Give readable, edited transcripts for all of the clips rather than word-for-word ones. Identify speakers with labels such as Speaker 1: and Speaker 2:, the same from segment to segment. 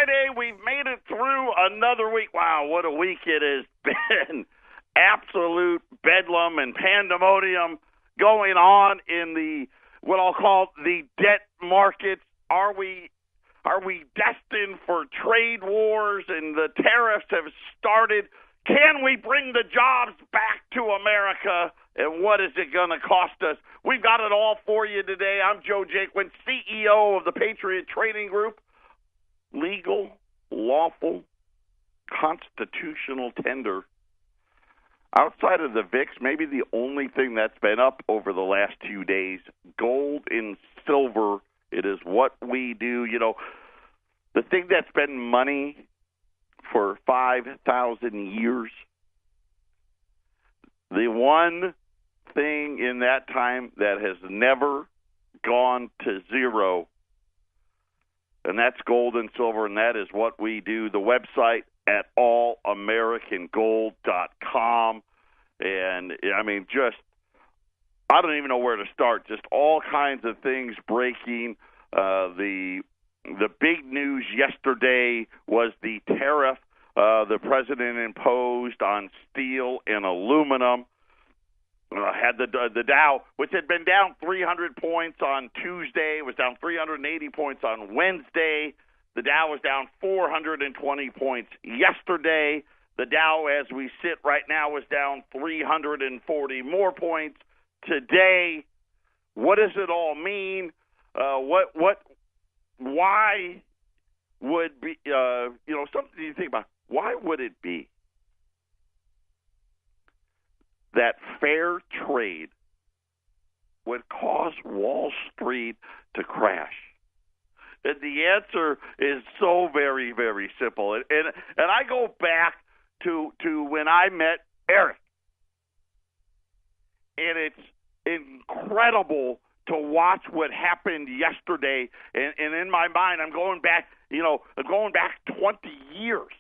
Speaker 1: Friday. We've made it through another week. Wow, what a week it has been. Absolute bedlam and pandemonium going on in the what I'll call the debt markets. Are we destined for trade wars and the tariffs have started? Can we bring the jobs back to America? And what is it going to cost us? We've got it all for you today. I'm Joe Jaquin, CEO of the Patriot Trading Group. Legal, lawful, constitutional tender. Outside of the VIX, maybe the only thing that's been up over the last 2 days, gold and silver. It is what we do. You know, the thing that's been money for 5,000 years, the one thing in that time that has never gone to zero, and that's gold and silver, and that is what we do. The website at allamericangold.com. And, I mean, just, I don't even know where to start. Just all kinds of things breaking. The big news yesterday was the tariff the president imposed on steel and aluminum. Had the Dow, which had been down 300 points on Tuesday, was down 380 points on Wednesday. The Dow was down 420 points yesterday. The Dow, as we sit right now, is down 340 more points today. What does it all mean? Why would be, something you think about, why would it be that fair trade would cause Wall Street to crash? And the answer is so very, very simple. And I go back to when I met Eric. And it's incredible to watch what happened yesterday. And in my mind, I'm going back 20 years.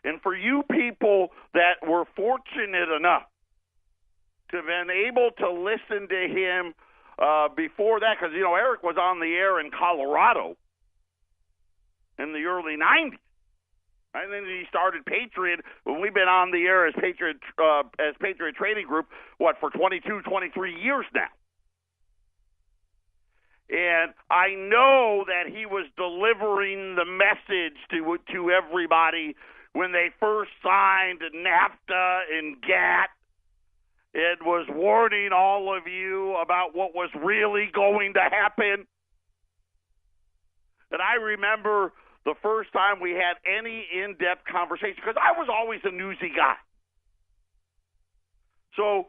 Speaker 1: And for you people that were fortunate enough to have been able to listen to him before that, because, Eric was on the air in Colorado in the early 90s. I think he started Patriot when we've been on the air as Patriot Trading Group, for 22, 23 years now. And I know that he was delivering the message to everybody when they first signed NAFTA and GATT. It was warning all of you about what was really going to happen. And I remember the first time we had any in-depth conversation, because I was always a newsy guy. So,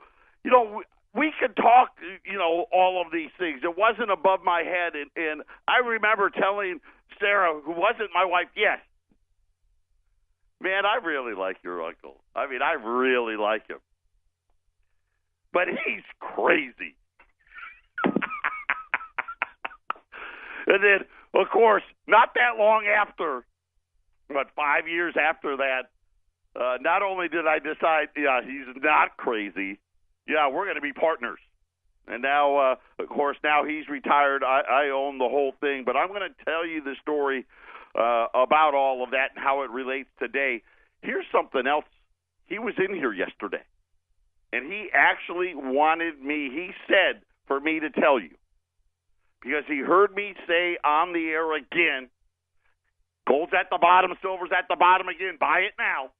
Speaker 1: we could talk, all of these things. It wasn't above my head. And I remember telling Sarah, who wasn't my wife, yes, man, I really like your uncle. I mean, I really like him. But he's crazy. And then, of course, not that long after, 5 years after that, not only did I decide, he's not crazy, we're going to be partners. And now, of course, now he's retired. I own the whole thing. But I'm going to tell you the story about all of that and how it relates today. Here's something else. He was in here yesterday. And he actually wanted me, he said, for me to tell you. Because he heard me say on the air again, gold's at the bottom, silver's at the bottom again, buy it now.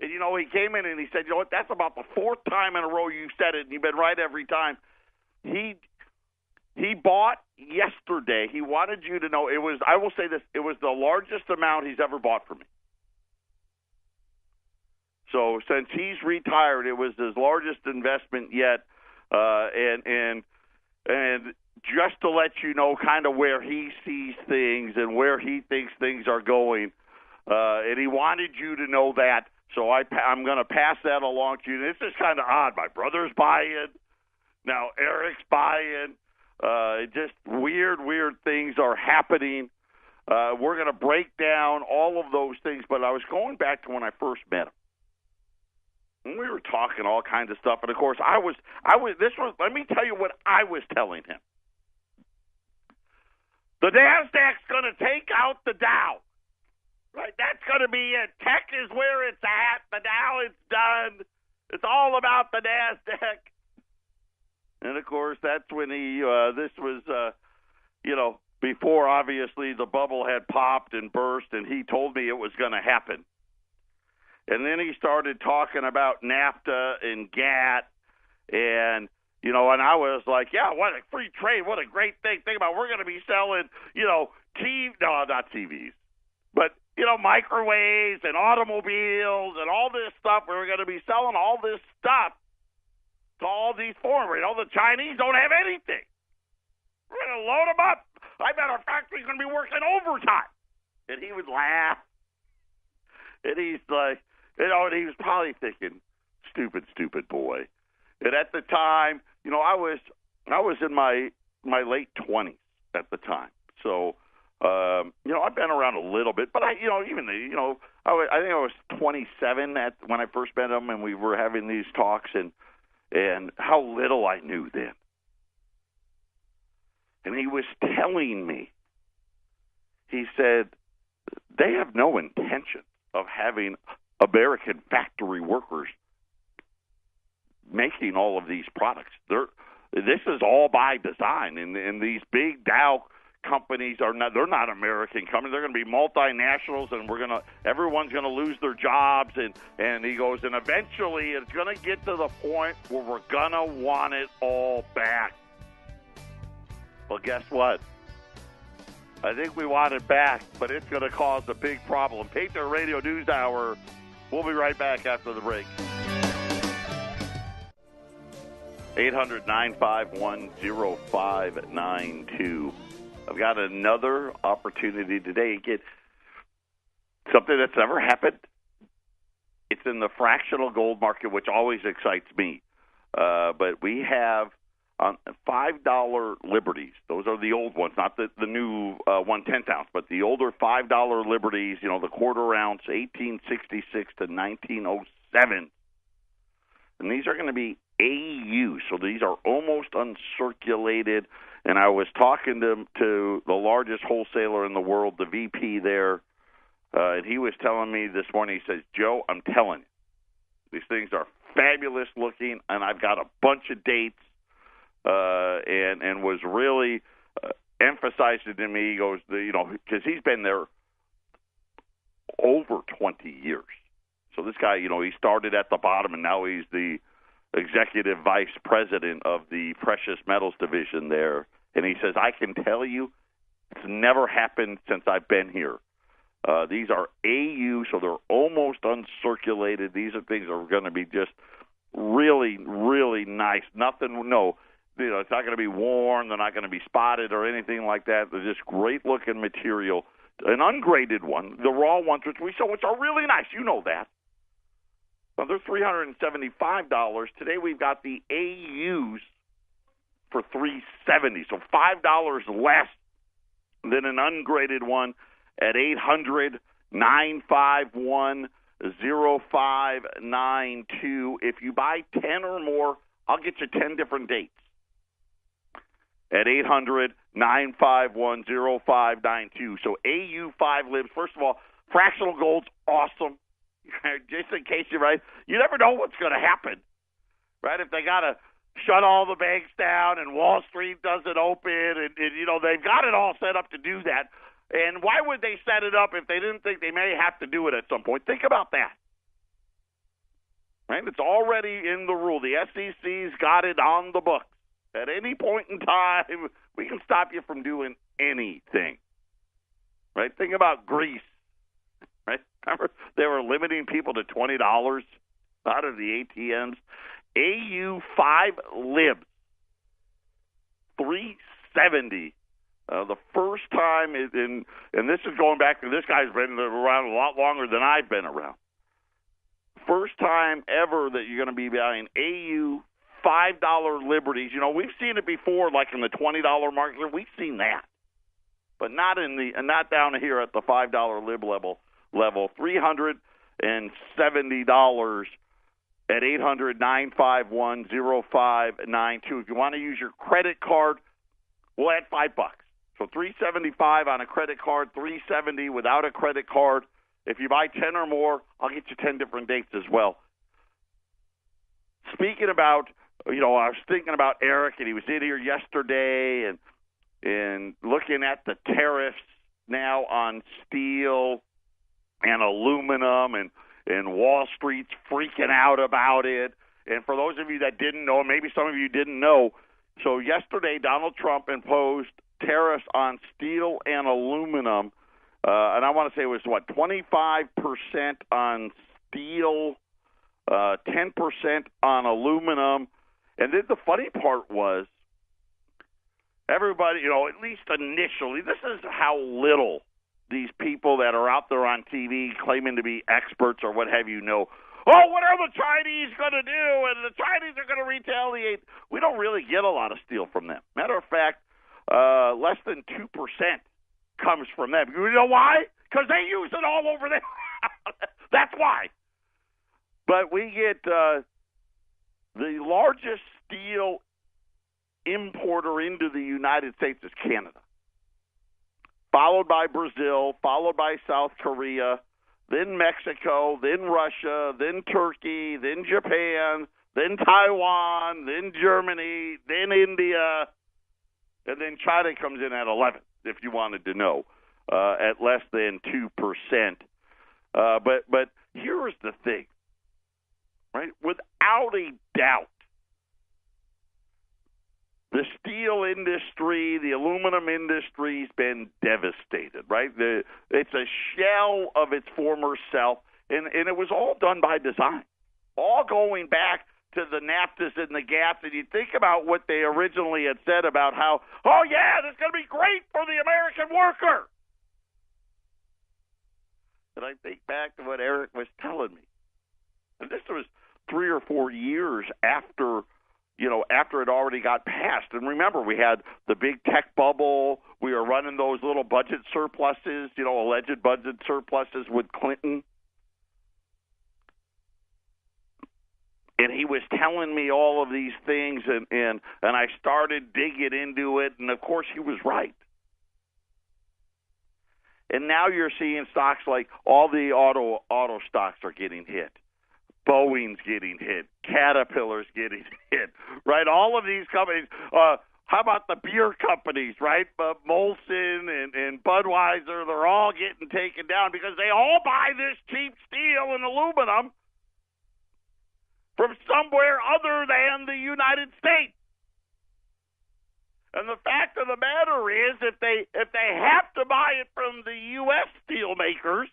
Speaker 1: And, he came in and he said, that's about the fourth time in a row you said it, and you've been right every time. He bought yesterday. He wanted you to know it was, I will say this, it was the largest amount he's ever bought for me. So since he's retired, it was his largest investment yet. And just to let you know kind of where he sees things and where he thinks things are going. And he wanted you to know that. So I'm going to pass that along to you. This is kind of odd. My brother's buying. Now Eric's buying. Just weird things are happening. We're going to break down all of those things. But I was going back to when I first met him. And we were talking all kinds of stuff. And, of course, let me tell you what I was telling him. The NASDAQ's going to take out the Dow. Right? That's going to be it. Tech is where it's at. The Dow, it's done. It's all about the NASDAQ. And, of course, that's when this was, before, obviously, the bubble had popped and burst, and he told me it was going to happen. And then he started talking about NAFTA and GATT, and I was like, yeah, what a free trade, what a great thing. Think about it. We're going to be selling, not TVs, but, microwaves and automobiles and all this stuff. We're going to be selling all this stuff to all these foreigners. The Chinese don't have anything. We're going to load them up. I bet our factory's going to be working overtime. And he would laugh. And he's like, and he was probably thinking, stupid boy. And at the time, I was in my late 20s at the time. So, I've been around a little bit, but I think I was 27 when I first met him, and we were having these talks, and how little I knew then. And he was telling me, he said, they have no intention of having American factory workers making all of these products. This is all by design, and these big Dow companies they're not American companies. They're going to be multinationals, and everyone's going to lose their jobs. And he goes, and eventually it's going to get to the point where we're going to want it all back. Well, guess what? I think we want it back, but it's going to cause a big problem. Patriot Radio News Hour. We'll be right back after the break. 800-951-0592. I've got another opportunity today. Get something that's never happened. It's in the fractional gold market, which always excites me. But we have $5 liberties. Those are the old ones, not the new 1/10 ounce, but the older $5 liberties, the quarter ounce, 1866 to 1907. And these are going to be AU, so these are almost uncirculated. And I was talking to the largest wholesaler in the world, the VP there, and he was telling me this morning, he says, Joe, I'm telling you, these things are fabulous looking, and I've got a bunch of dates, and was really emphasizing to me, he goes, because he's been there over 20 years. So this guy, he started at the bottom, and now he's the executive vice president of the precious metals division there. And he says, I can tell you it's never happened since I've been here. These are AU, so they're almost uncirculated. These are things that are going to be just really, really nice. It's not going to be worn. They're not going to be spotted or anything like that. They're just great-looking material. An ungraded one, the raw ones, which we sell, which are really nice. You know that. Well, they're $375. Today we've got the AUs for $370, so $5 less than an ungraded one at 800-951-0592. If you buy 10 or more, I'll get you 10 different dates at 800-951-0592. So AU5 libs. First of all, fractional gold's awesome. Just in case you're right, you never know what's going to happen, right? If they got to shut all the banks down and Wall Street doesn't open, and they've got it all set up to do that. And why would they set it up if they didn't think they may have to do it at some point? Think about that, right? It's already in the rule. The SEC's got it on the books. At any point in time, we can stop you from doing anything, right? Think about Greece. Right? Remember, they were limiting people to $20 out of the ATMs. AU5 libs, $370. The first time, and this is going back to this guy's been around a lot longer than I've been around. First time ever that you're going to be buying AU $5 liberties. We've seen it before, like in the $20 market. We've seen that, but not down here at the $5 lib level. $370 at 800-951-0592. If you want to use your credit card, we'll add $5. So $375 on a credit card, $370 without a credit card. If you buy 10 or more, I'll get you 10 different dates as well. Speaking about, I was thinking about Eric, and he was in here yesterday and looking at the tariffs now on steel and aluminum, and Wall Street's freaking out about it. And for those of you that didn't know, maybe some of you didn't know, so yesterday Donald Trump imposed tariffs on steel and aluminum, and I want to say it was, 25% on steel, 10% on aluminum. And then the funny part was, everybody, at least initially, this is how little these people that are out there on TV claiming to be experts or what have you know. Oh, what are the Chinese going to do? And the Chinese are going to retaliate. We don't really get a lot of steel from them. Matter of fact, less than 2% comes from them. You know why? Because they use it all over there. That's why. But we get the largest steel importer into the United States is Canada, followed by Brazil, followed by South Korea, then Mexico, then Russia, then Turkey, then Japan, then Taiwan, then Germany, then India, and then China comes in at 11, if you wanted to know, at less than 2%. But here's the thing, right? Without a doubt, the steel industry, the aluminum industry's been devastated, right? It's a shell of its former self, and it was all done by design, all going back to the NAFTAs and the GATTs. And you think about what they originally had said about how, oh, yeah, this is going to be great for the American worker. And I think back to what Eric was telling me. And this was 3 or 4 years after it already got passed. And remember, we had the big tech bubble. We were running those little budget surpluses, alleged budget surpluses with Clinton. And he was telling me all of these things, and I started digging into it, and of course he was right. And now you're seeing stocks like all the auto stocks are getting hit. Boeing's getting hit. Caterpillar's getting hit, right? All of these companies. How about the beer companies, right? Molson and Budweiser, they're all getting taken down because they all buy this cheap steel and aluminum from somewhere other than the United States. And the fact of the matter is, if they have to buy it from the U.S. steel makers,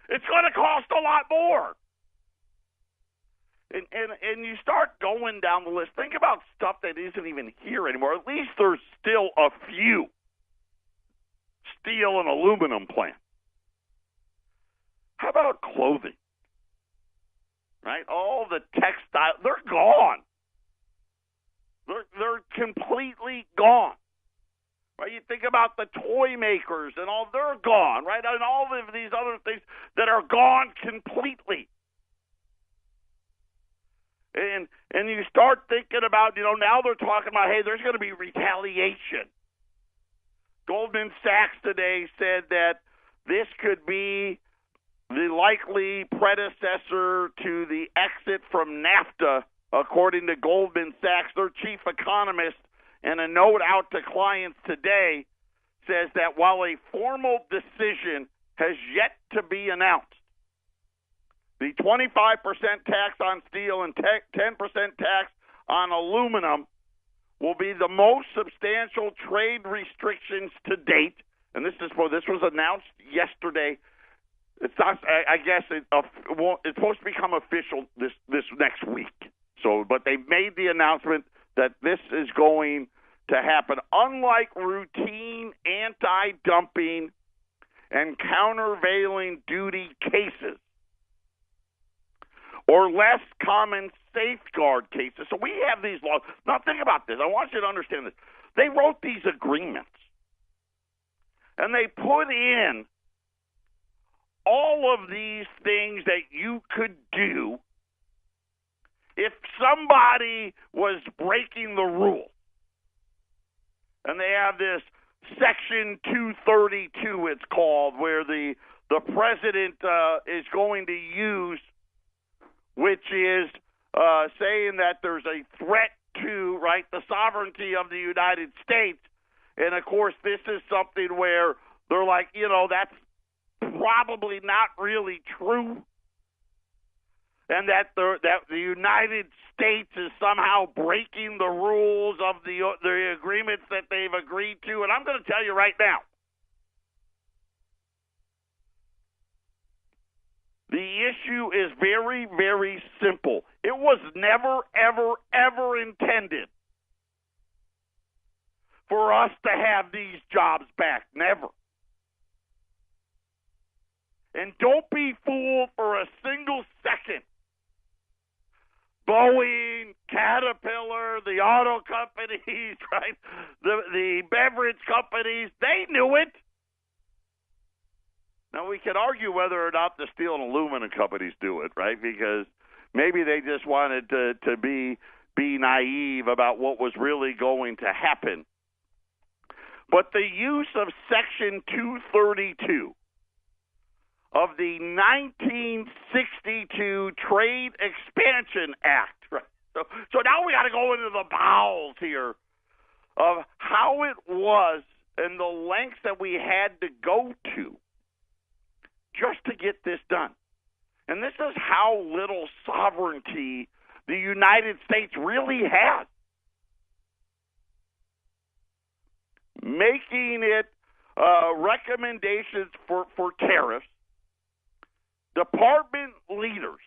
Speaker 1: it's going to cost a lot more. And you start going down the list. Think about stuff that isn't even here anymore. At least there's still a few steel and aluminum plants. How about clothing? Right? All the textile, they're gone. They're completely gone. Right? You think about the toy makers and all, they're gone, right? And all of these other things that are gone completely. And you start thinking about, now they're talking about, hey, there's going to be retaliation. Goldman Sachs today said that this could be the likely predecessor to the exit from NAFTA, according to Goldman Sachs, their chief economist. And a note out to clients today says that while a formal decision has yet to be announced, the 25% tax on steel and 10% tax on aluminum will be the most substantial trade restrictions to date. And this was announced yesterday. It's not, I guess it's supposed to become official this next week. So, but they made the announcement that this is going to happen. Unlike routine anti-dumping and countervailing duty cases, or less common safeguard cases. So we have these laws. Now think about this. I want you to understand this. They wrote these agreements, and they put in all of these things that you could do if somebody was breaking the rules. and they have this Section 232, it's called, where the president is going to use, which is saying that there's a threat to, right, the sovereignty of the United States. And, of course, this is something where they're like, that's probably not really true, and that the United States is somehow breaking the rules of the agreements that they've agreed to. And I'm going to tell you right now, the issue is very, very simple. It was never, ever, ever intended for us to have these jobs back. Never. And don't be fooled for a single second. Boeing, Caterpillar, the auto companies, right? The beverage companies, they knew it. Now, we can argue whether or not the steel and aluminum companies do it, right? Because maybe they just wanted to be naive about what was really going to happen. But the use of Section 232 of the 1962 Trade Expansion Act. Right? So now we got to go into the bowels here of how it was and the lengths that we had to go to just to get this done. And this is how little sovereignty the United States really has. Making it recommendations for tariffs, department leaders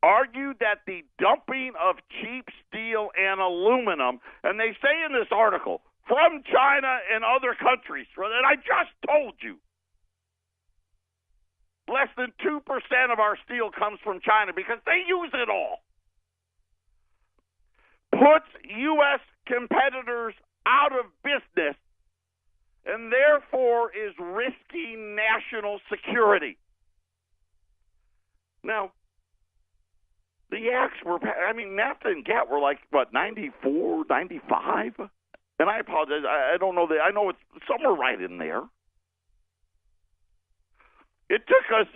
Speaker 1: argued that the dumping of cheap steel and aluminum, and they say in this article, from China and other countries, that I just told you, less than 2% of our steel comes from China because they use it all, puts U.S. competitors out of business and therefore is risking national security. Now, the acts were, NAFTA and GATT were like, 94, 95? And I apologize, I don't know. I know it's somewhere right in there. It took us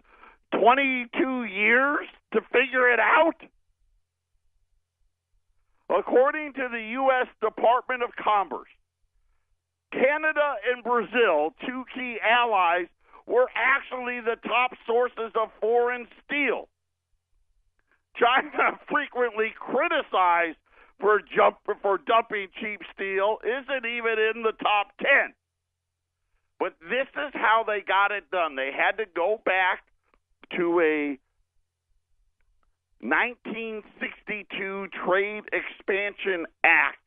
Speaker 1: 22 years to figure it out. According to the U.S. Department of Commerce, Canada and Brazil, two key allies, were actually the top sources of foreign steel. China, frequently criticized for dumping cheap steel, isn't even in the top 10. But this is how they got it done. They had to go back to a 1962 Trade Expansion Act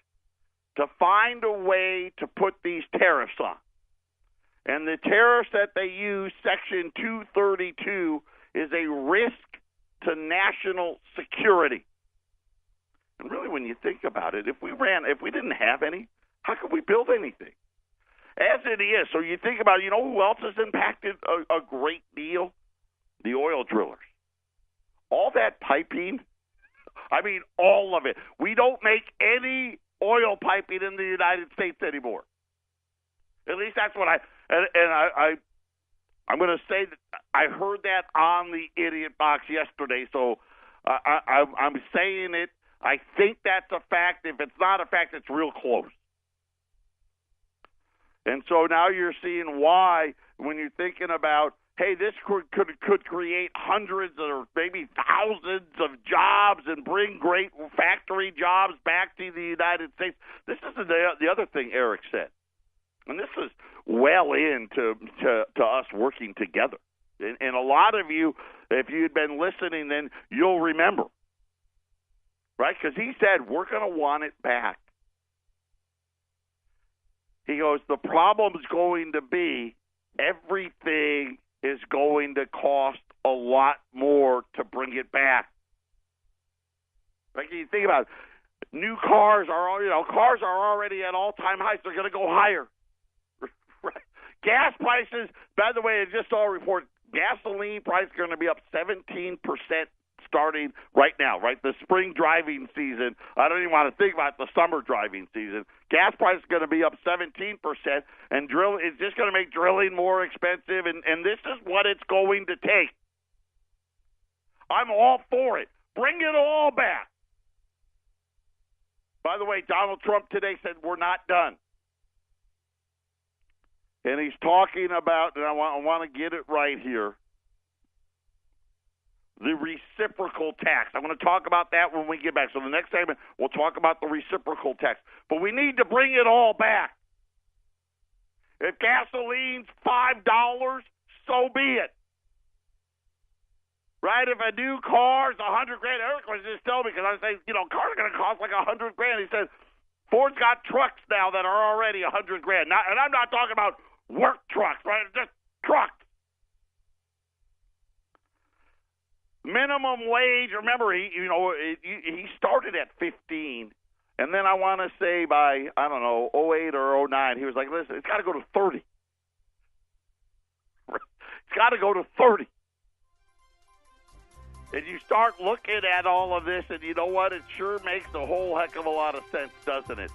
Speaker 1: to find a way to put these tariffs on. And the tariffs that they use, Section 232, is a risk to national security. And really, when you think about it, if we didn't have any, how could we build anything? As it is, so you think about, who else has impacted a great deal? The oil drillers. All that piping, all of it. We don't make any oil piping in the United States anymore. At least that's what I'm going to say that I heard that on the Idiot Box yesterday, so I'm saying it. I think that's a fact. If it's not a fact, it's real close. And so now you're seeing why, when you're thinking about, hey, this could create hundreds or maybe thousands of jobs and bring great factory jobs back to the United States. This is the other thing Eric said. And this is well into us working together. And a lot of you, if you'd been listening, then you'll remember. Right? Because he said, we're going to want it back. He goes, the problem's going to be everything is going to cost a lot more to bring it back. Like you think about it, new cars are already at all-time highs. They're going to go higher. Right? Gas prices, by the way, I just saw a report, gasoline price is going to be up 17% starting right now, right? The spring driving season. I don't even want to think about the summer driving season. Gas price is going to be up 17%, and it's just going to make drilling more expensive, and this is what it's going to take. I'm all for it. Bring it all back. By the way, Donald Trump today said we're not done. And he's talking about, and I want to get it right here, the reciprocal tax. I'm going to talk about that when we get back. So the next segment, we'll talk about the reciprocal tax. But we need to bring it all back. If gasoline's $5, so be it. Right? If a new car's $100,000, Eric was just telling me, because I was saying, cars are going to cost like $100,000. He said, Ford's got trucks now that are already $100,000. And I'm not talking about work trucks, right? Just trucks. Minimum wage. Remember, he started at 15, and then I want to say by 08 or 09, he was like, listen, it's got to go to 30. It's got to go to 30. And you start looking at all of this, and you know what? It sure makes a whole heck of a lot of sense, doesn't it?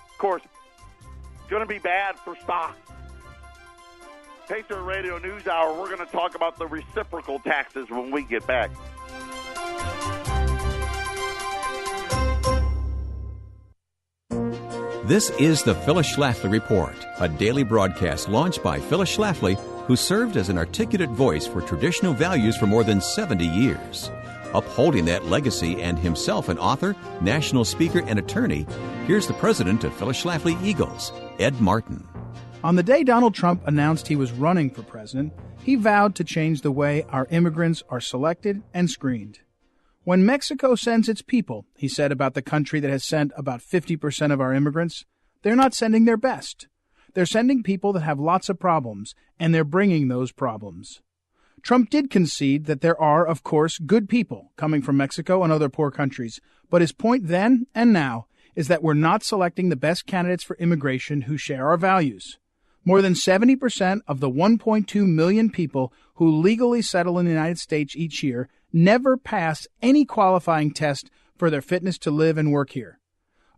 Speaker 1: Of course, it's going to be bad for stocks. Patriot Radio News Hour, we're going to talk about the reciprocal taxes when we get back.
Speaker 2: This is the Phyllis Schlafly Report, a daily broadcast launched by Phyllis Schlafly, who served as an articulate voice for traditional values for more than 70 years. Upholding that legacy and himself an author, national speaker, and attorney, here's the president of Phyllis Schlafly Eagles, Ed Martin.
Speaker 3: On the day Donald Trump announced he was running for president, he vowed to change the way our immigrants are selected and screened. When Mexico sends its people, he said about the country that has sent about 50% of our immigrants, they're not sending their best. They're sending people that have lots of problems, and they're bringing those problems. Trump did concede that there are, of course, good people coming from Mexico and other poor countries, but his point then and now is that we're not selecting the best candidates for immigration who share our values. More than 70% of the 1.2 million people who legally settle in the United States each year never pass any qualifying test for their fitness to live and work here.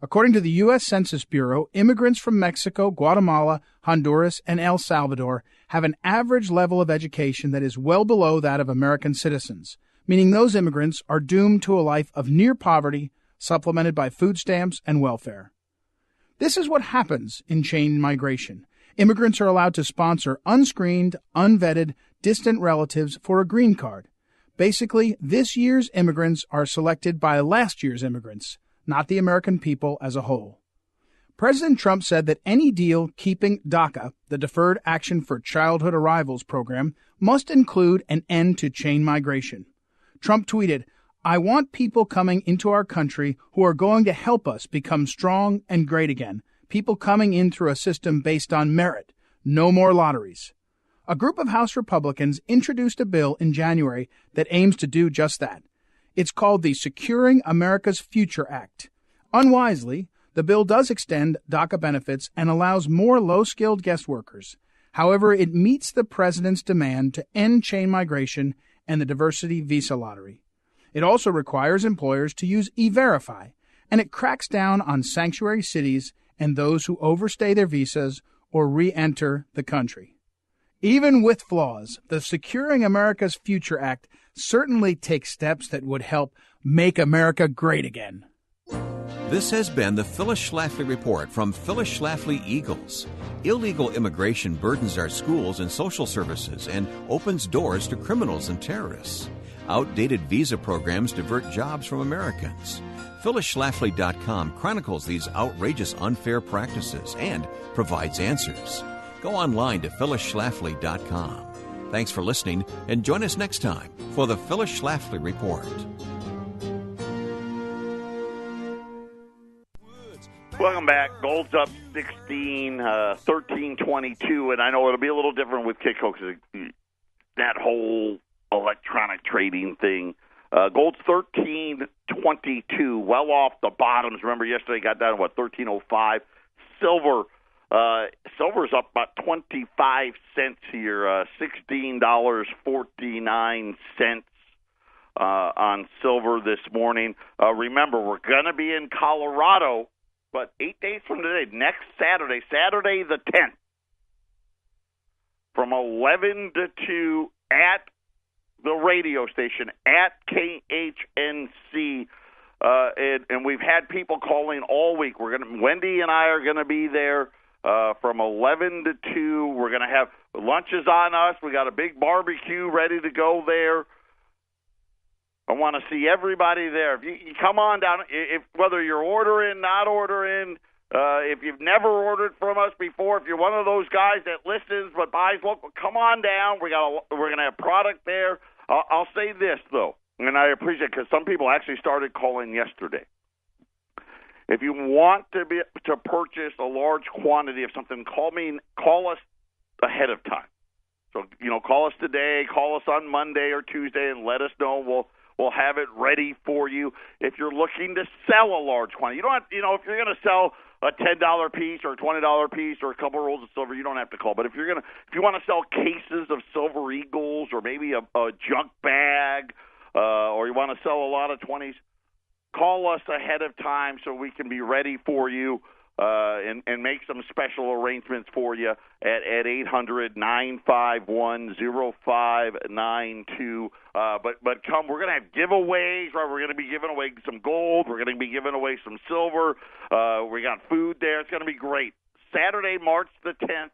Speaker 3: According to the U.S. Census Bureau, immigrants from Mexico, Guatemala, Honduras, and El Salvador have an average level of education that is well below that of American citizens, meaning those immigrants are doomed to a life of near poverty, supplemented by food stamps and welfare. This is what happens in chain migration. Immigrants are allowed to sponsor unscreened, unvetted, distant relatives for a green card. Basically, this year's immigrants are selected by last year's immigrants, not the American people as a whole. President Trump said that any deal keeping DACA, the Deferred Action for Childhood Arrivals program, must include an end to chain migration. Trump tweeted, "I want people coming into our country who are going to help us become strong and great again. People coming in through a system based on merit. No more lotteries." A group of House Republicans introduced a bill in January that aims to do just that. It's called the Securing America's Future Act. Unwisely, the bill does extend DACA benefits and allows more low-skilled guest workers. However, it meets the president's demand to end chain migration and the diversity visa lottery. It also requires employers to use E-Verify, and it cracks down on sanctuary cities and those who overstay their visas or re-enter the country. Even with flaws, the Securing America's Future Act certainly takes steps that would help make America great again.
Speaker 2: This has been the Phyllis Schlafly Report from Phyllis Schlafly Eagles. Illegal immigration burdens our schools and social services and opens doors to criminals and terrorists. Outdated visa programs divert jobs from Americans. PhyllisSchlafly.com chronicles these outrageous unfair practices and provides answers. Go online to PhyllisSchlafly.com. Thanks for listening, and join us next time for the Phyllis Schlafly Report.
Speaker 1: Welcome back. Gold's up 16, 13.22, and I know it'll be a little different with Kitco because that whole electronic trading thing. Gold's 13.22, well off the bottoms. Remember, yesterday got down to 13.05. Silver's up about 25 cents here, $16.49. on silver this morning. Remember, we're going to be in Colorado, but 8 days from today, next Saturday, Saturday the 10th, from 11 to 2 at the radio station at KHNC. And we've had people calling all week. Wendy and I are going to be there from 11 to 2. We're going to have lunches on us. We got a big barbecue ready to go there. I want to see everybody there. If you come on down, whether you're ordering, not ordering, if you've never ordered from us before, if you're one of those guys that listens but buys local, come on down. We're going to have product there. I'll say this, though, and I appreciate it because some people actually started calling yesterday. If you want to purchase a large quantity of something, call us ahead of time. So, call us today, call us on Monday or Tuesday, and let us know. We'll have it ready for you. If you're looking to sell a large quantity, you don't have, if you're going to sell a $10 piece or a $20 piece or a couple rolls of silver, you don't have to call. But if you want to sell cases of Silver Eagles or maybe a junk bag, or you want to sell a lot of 20s, call us ahead of time so we can be ready for you and make some special arrangements for you at 800-951-0592. But come, we're going to have giveaways, right? We're going to be giving away some gold. We're going to be giving away some silver. We got food there. It's going to be great. Saturday, March the 10th,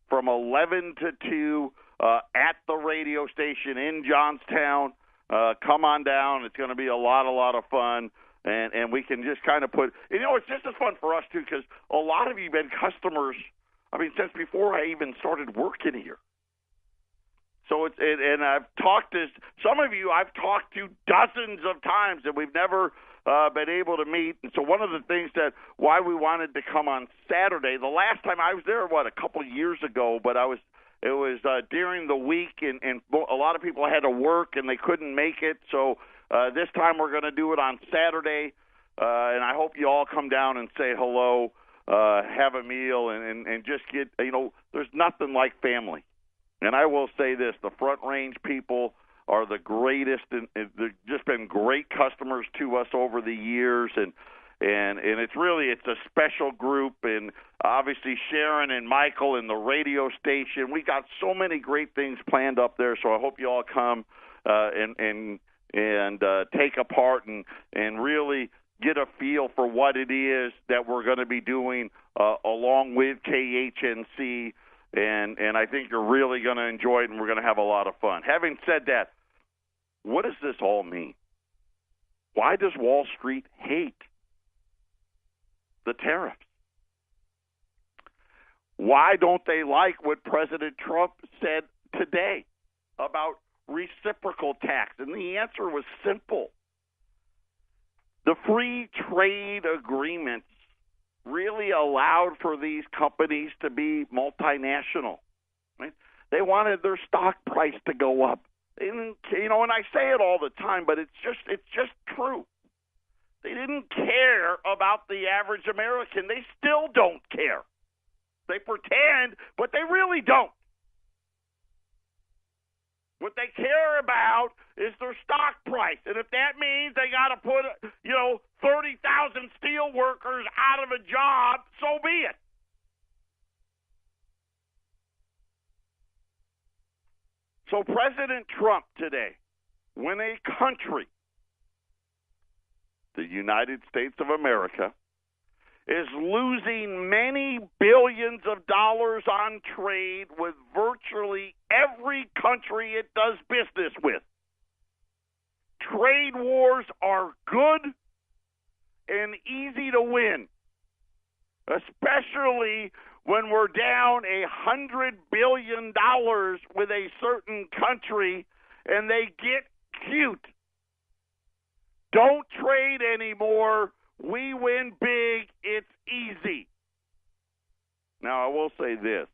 Speaker 1: from 11 to 2 at the radio station in Johnstown. Come on down. It's going to be a lot of fun. And we can just kind of it's just as fun for us, too, because a lot of you have been customers, since before I even started working here. So and I've talked to some of you, I've talked to dozens of times, and we've never been able to meet. And so one of the things why we wanted to come on Saturday, the last time I was there, a couple of years ago, but it was during the week, and a lot of people had to work, and they couldn't make it, so this time we're going to do it on Saturday, and I hope you all come down and say hello, have a meal, and just get, there's nothing like family. And I will say this, the Front Range people are the greatest, and they've just been great customers to us over the years, and it's a special group, and obviously Sharon and Michael and the radio station. We got so many great things planned up there, so I hope you all come and take a part and really get a feel for what it is that we're going to be doing along with KHNC, and I think you're really going to enjoy it, and we're going to have a lot of fun. Having said that, what does this all mean? Why does Wall Street hate the tariffs? Why don't they like what President Trump said today about reciprocal tax? And the answer was simple. The free trade agreements really allowed for these companies to be multinational. Right? They wanted their stock price to go up. And I say it all the time, but it's just true. They didn't care about the average American. They still don't care. They pretend, but they really don't. What they care about is their stock price. And if that means they got to put, 30,000 steel workers out of a job, so be it. So President Trump today, when a country, the United States of America, is losing many billions of dollars on trade with virtually every country it does business with. Trade wars are good and easy to win, especially when we're down $100 billion with a certain country and they get cute. Don't trade anymore. We win big. It's easy. Now, I will say this.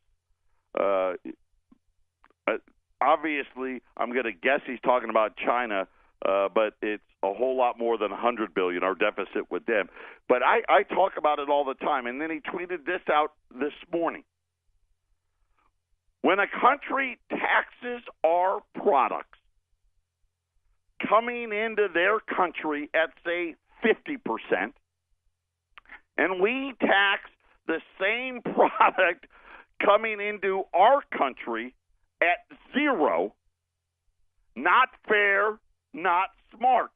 Speaker 1: Obviously, I'm going to guess he's talking about China, but it's a whole lot more than $100 billion, our deficit with them. But I talk about it all the time, and then he tweeted this out this morning. When a country taxes our products coming into their country at, say, 50%, and we tax the same product coming into our country at 0, not fair, not smart.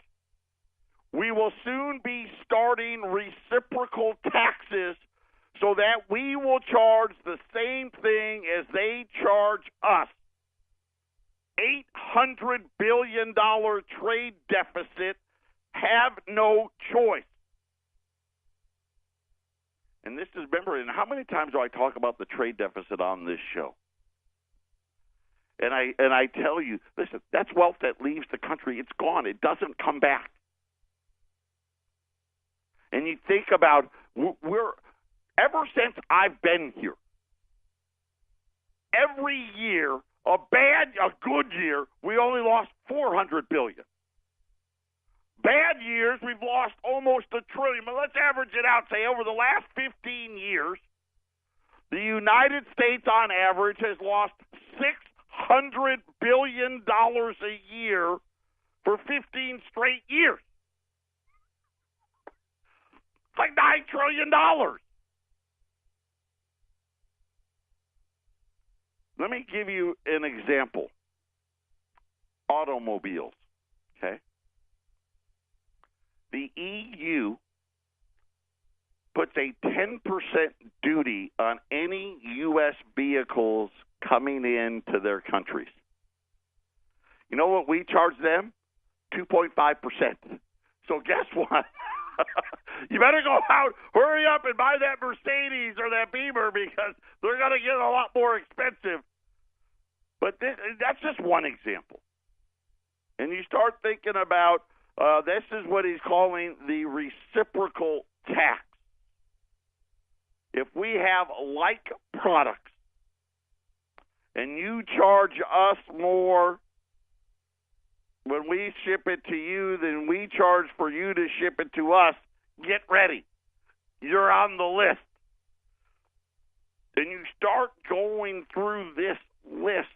Speaker 1: We will soon be starting reciprocal taxes so that we will charge the same thing as they charge us. $800 billion trade deficit, have no choice. And this is, remember, and how many times do I talk about the trade deficit on this show? And I tell you, listen, that's wealth that leaves the country. It's gone. It doesn't come back. And you think about, ever since I've been here, every year, a good year, we only lost $400 billion. Bad years, we've lost almost $1 trillion. But let's average it out. Say over the last 15 years, the United States, on average, has lost $600 billion a year for 15 straight years. It's like $9 trillion. Let me give you an example. Automobiles, okay? The EU puts a 10% duty on any U.S. vehicles coming into their countries. You know what we charge them? 2.5%. So guess what? You better go out, hurry up and buy that Mercedes or that Beamer because they're going to get a lot more expensive. But that's just one example. And you start thinking about this is what he's calling the reciprocal tax. If we have like products and you charge us more when we ship it to you than we charge for you to ship it to us, get ready. You're on the list. And you start going through this list.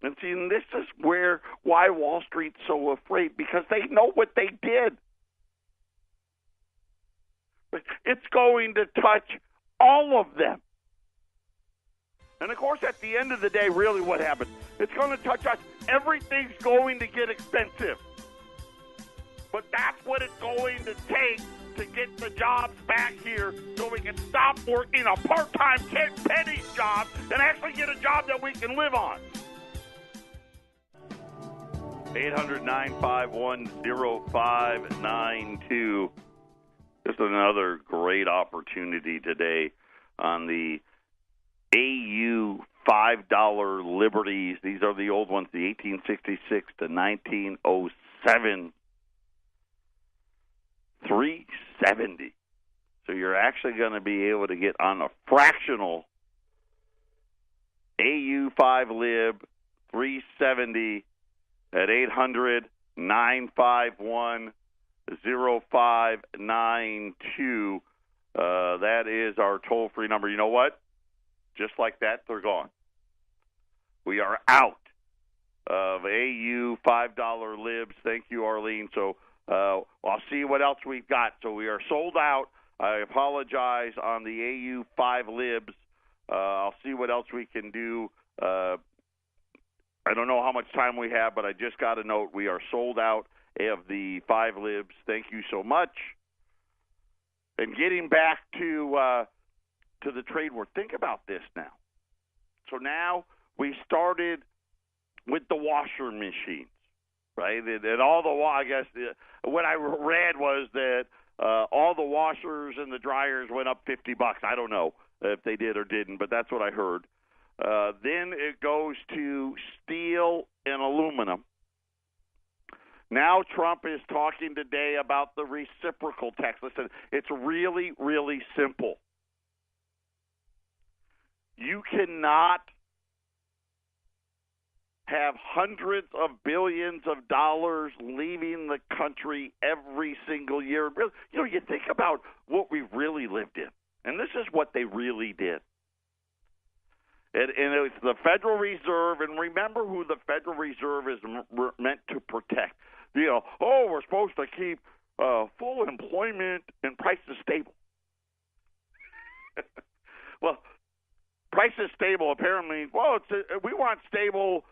Speaker 1: And see, and this is why Wall Street's so afraid, because they know what they did. But it's going to touch all of them. And, of course, at the end of the day, really what happens? It's going to touch us. Everything's going to get expensive. But that's what it's going to take to get the jobs back here so we can stop working a part-time 10 pennies job and actually get a job that we can live on. 800-951-0592. This is another great opportunity today on the AU $5 Liberties. These are the old ones, the 1866 to 1907. $370. So you're actually going to be able to get on a fractional AU 5 Lib 370 at 800-951-0592. That is our toll-free number. You know what? Just like that, they're gone. We are out of AU $5 libs. Thank you, Arlene. So I'll see what else we've got. So we are sold out. I apologize on the AU 5 libs. I'll see what else we can do. I don't know how much time we have, but I just got a note. We are sold out of the 5 libs. Thank you so much. And getting back to the trade war, think about this now. So now we started with the washer machines, right? And all the I guess what I read was that all the washers and the dryers went up $50. I don't know if they did or didn't, but that's what I heard. Then it goes to steel and aluminum. Now Trump is talking today about the reciprocal tax. Listen, it's really, really simple. You cannot have hundreds of billions of dollars leaving the country every single year. You know, you think about what we've really lived in, and this is what they really did. And it's the Federal Reserve, and remember who the Federal Reserve is meant to protect. We're supposed to keep full employment and prices stable. Well, prices stable apparently, we want stable,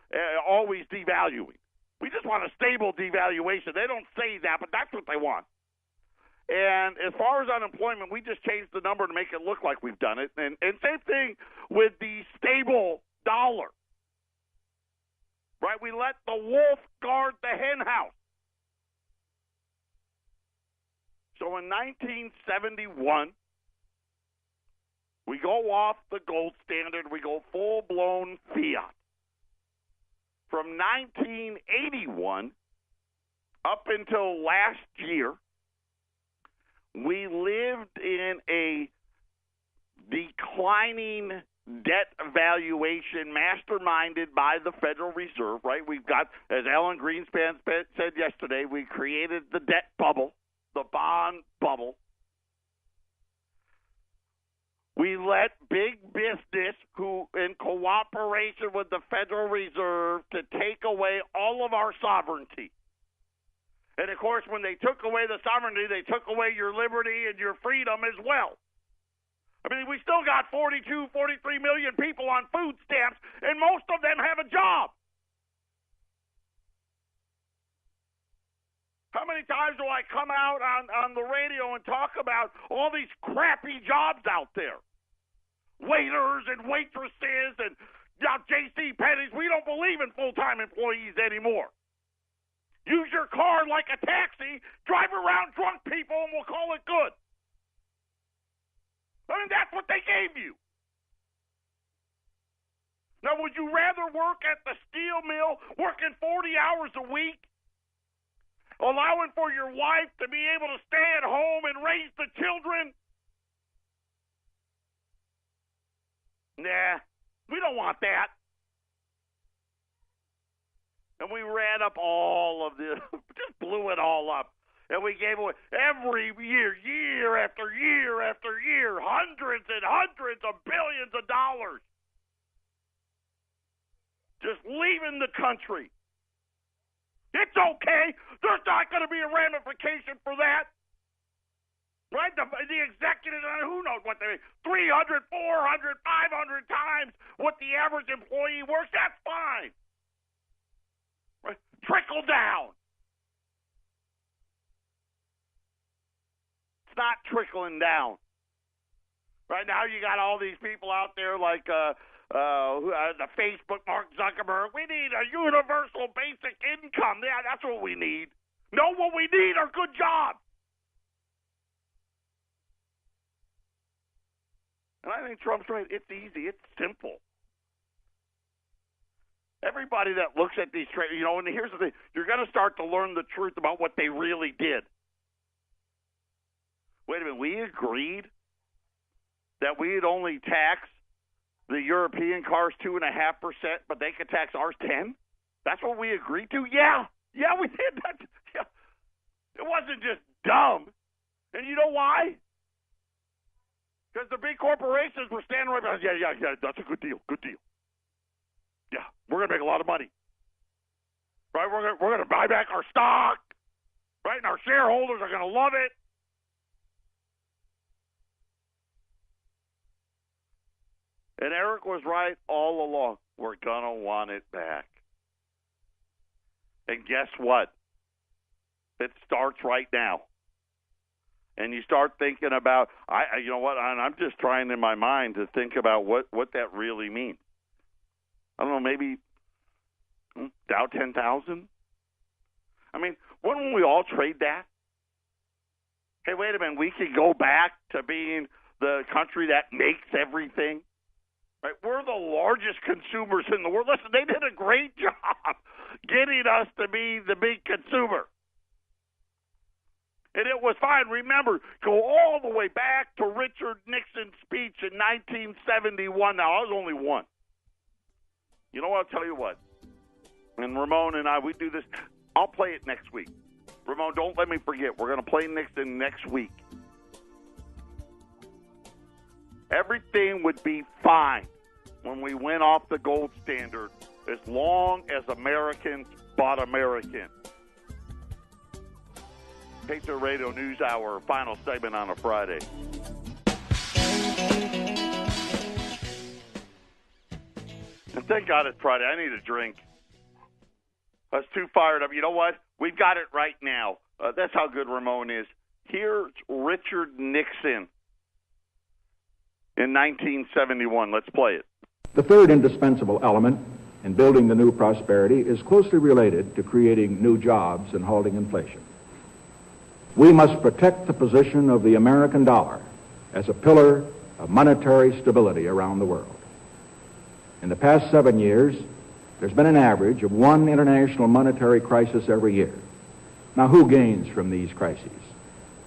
Speaker 1: always devaluing. We just want a stable devaluation. They don't say that, but that's what they want. And as far as unemployment, we just changed the number to make it look like we've done it. And same thing with the stable dollar. Right? We let the wolf guard the hen house. So in 1971, we go off the gold standard. We go full-blown fiat. From 1981 up until last year, we lived in a declining debt valuation masterminded by the Federal Reserve, right? We've got, as Alan Greenspan said yesterday, we created the debt bubble, the bond bubble. We let big business, who in cooperation with the Federal Reserve, to take away all of our sovereignty. And, of course, when they took away the sovereignty, they took away your liberty and your freedom as well. I mean, we still got 42, 43 million people on food stamps, and most of them have a job. How many times do I come out on the radio and talk about all these crappy jobs out there? Waiters and waitresses and now JCPenney's. We don't believe in full-time employees anymore. Use your car like a taxi, drive around drunk people, and we'll call it good. I mean, that's what they gave you. Now, would you rather work at the steel mill, working 40 hours a week, allowing for your wife to be able to stay at home and raise the children? Nah, we don't want that. And we ran up all of this, just blew it all up. And we gave away every year, year after year after year, hundreds and hundreds of billions of dollars. Just leaving the country. It's okay. There's not going to be a ramification for that. Right? The executive, who knows what they 300, 400, 500 times what the average employee works. That's fine. Right? Trickle down. It's not trickling down. Right now you got all these people out there like the Facebook, Mark Zuckerberg. We need a universal basic income. Yeah, that's what we need. No, what we need are good jobs. And I think Trump's right. It's easy. It's simple. Everybody that looks at these trades, and here's the thing. You're going to start to learn the truth about what they really did. Wait a minute. We agreed that we'd only tax the European cars 2.5%, but they could tax ours 10%? That's what we agreed to? Yeah, we did that. Yeah. It wasn't just dumb. And you know why? Because the big corporations were standing right behind. Yeah, that's a good deal. Yeah, we're going to make a lot of money. Right? We're going to buy back our stock. Right? And our shareholders are going to love it. And Eric was right all along. We're going to want it back. And guess what? It starts right now. And you start thinking about, you know what, and I'm just trying in my mind to think about what that really means. I don't know, maybe Dow 10,000? I mean, wouldn't we all trade that? Hey, wait a minute, we could go back to being the country that makes everything. Right? We're the largest consumers in the world. Listen, they did a great job getting us to be the big consumer. And it was fine. Remember, go all the way back to Richard Nixon's speech in 1971. Now, I was only one. You know what? I'll tell you what. And Ramon and I, we do this. I'll play it next week. Ramon, don't let me forget. We're going to play Nixon next week. Everything would be fine when we went off the gold standard as long as Americans bought American. Patriot Radio News Hour, final segment on a Friday. And thank God it's Friday. I need a drink. I was too fired up. You know what? We've got it right now. That's how good Ramon is. Here's Richard Nixon in 1971. Let's play it.
Speaker 4: The third indispensable element in building the new prosperity is closely related to creating new jobs and halting inflation. We must protect the position of the American dollar as a pillar of monetary stability around the world. In the past 7 years, there's been an average of one international monetary crisis every year. Now, who gains from these crises?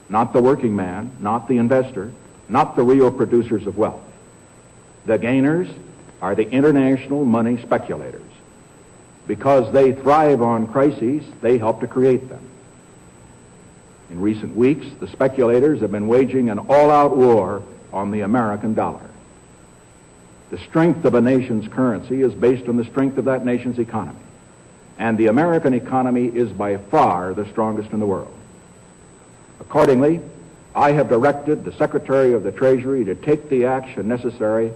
Speaker 4: Not the working man, not the investor, not the real producers of wealth. The gainers are the international money speculators. Because they thrive on crises, they help to create them. In recent weeks, the speculators have been waging an all-out war on the American dollar. The strength of a nation's currency is based on the strength of that nation's economy. And the American economy is by far the strongest in the world. Accordingly, I have directed the Secretary of the Treasury to take the action necessary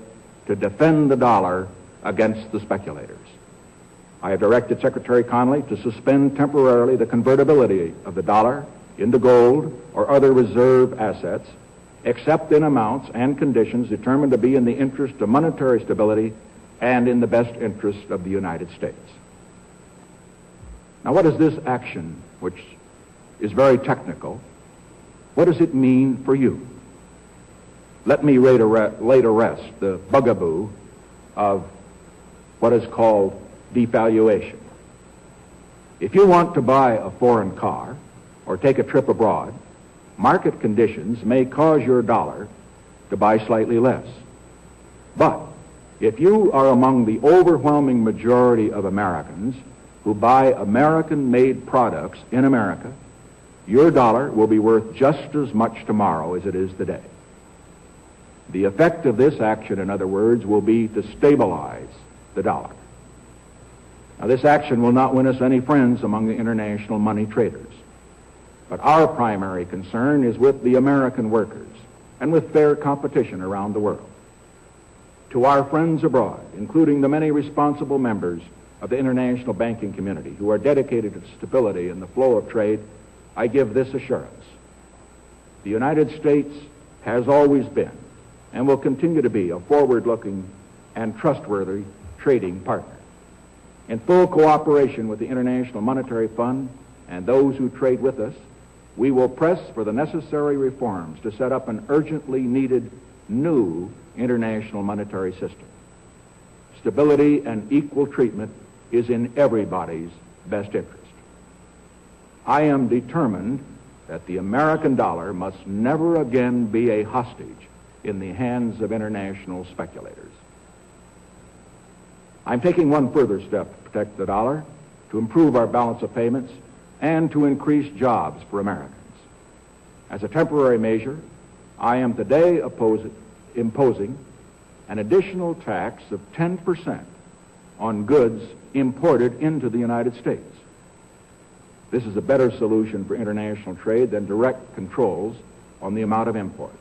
Speaker 4: to defend the dollar against the speculators. I have directed Secretary Connally to suspend temporarily the convertibility of the dollar into gold or other reserve assets, except in amounts and conditions determined to be in the interest of monetary stability and in the best interest of the United States. Now, what is this action, which is very technical, what does it mean for you? Let me lay to rest the bugaboo of what is called devaluation. If you want to buy a foreign car or take a trip abroad, market conditions may cause your dollar to buy slightly less. But if you are among the overwhelming majority of Americans who buy American-made products in America, your dollar will be worth just as much tomorrow as it is today. The effect of this action, in other words, will be to stabilize the dollar. Now, this action will not win us any friends among the international money traders. But our primary concern is with the American workers and with fair competition around the world. To our friends abroad, including the many responsible members of the international banking community who are dedicated to stability and the flow of trade, I give this assurance. The United States has always been and will continue to be a forward-looking and trustworthy trading partner. In full cooperation with the International Monetary Fund and those who trade with us, we will press for the necessary reforms to set up an urgently needed new international monetary system. Stability and equal treatment is in everybody's best interest. I am determined that the American dollar must never again be a hostage in the hands of international speculators. I'm taking one further step to protect the dollar, to improve our balance of payments, and to increase jobs for Americans. As a temporary measure, I am today imposing an additional tax of 10% on goods imported into the United States. This is a better solution for international trade than direct controls on the amount of imports.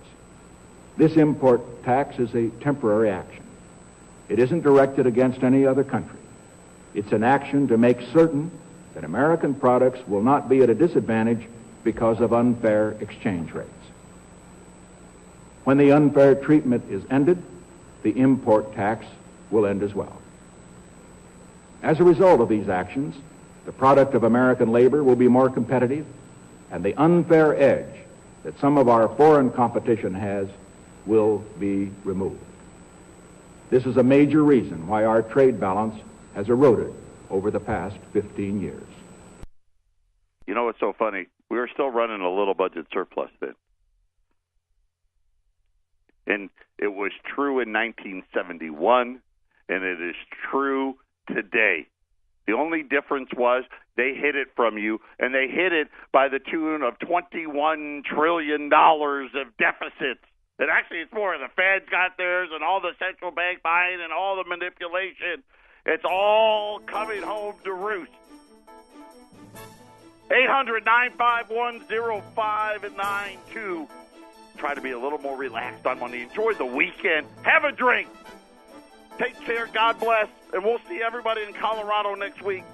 Speaker 4: This import tax is a temporary action. It isn't directed against any other country. It's an action to make certain that American products will not be at a disadvantage because of unfair exchange rates. When the unfair treatment is ended, the import tax will end as well. As a result of these actions, the product of American labor will be more competitive, and the unfair edge that some of our foreign competition has will be removed. This is a major reason why our trade balance has eroded over the past 15 years.
Speaker 1: You know what's so funny? We were still running a little budget surplus then. And it was true in 1971, and it is true today. The only difference was they hid it from you, and they hid it by the tune of $21 trillion of deficits And actually, it's more the Fed's got theirs and all the central bank buying and all the manipulation. It's all coming home to roost. 800-951-0592. Try to be a little more relaxed on Monday. Enjoy the weekend. Have a drink. Take care. God bless. And we'll see everybody in Colorado next week.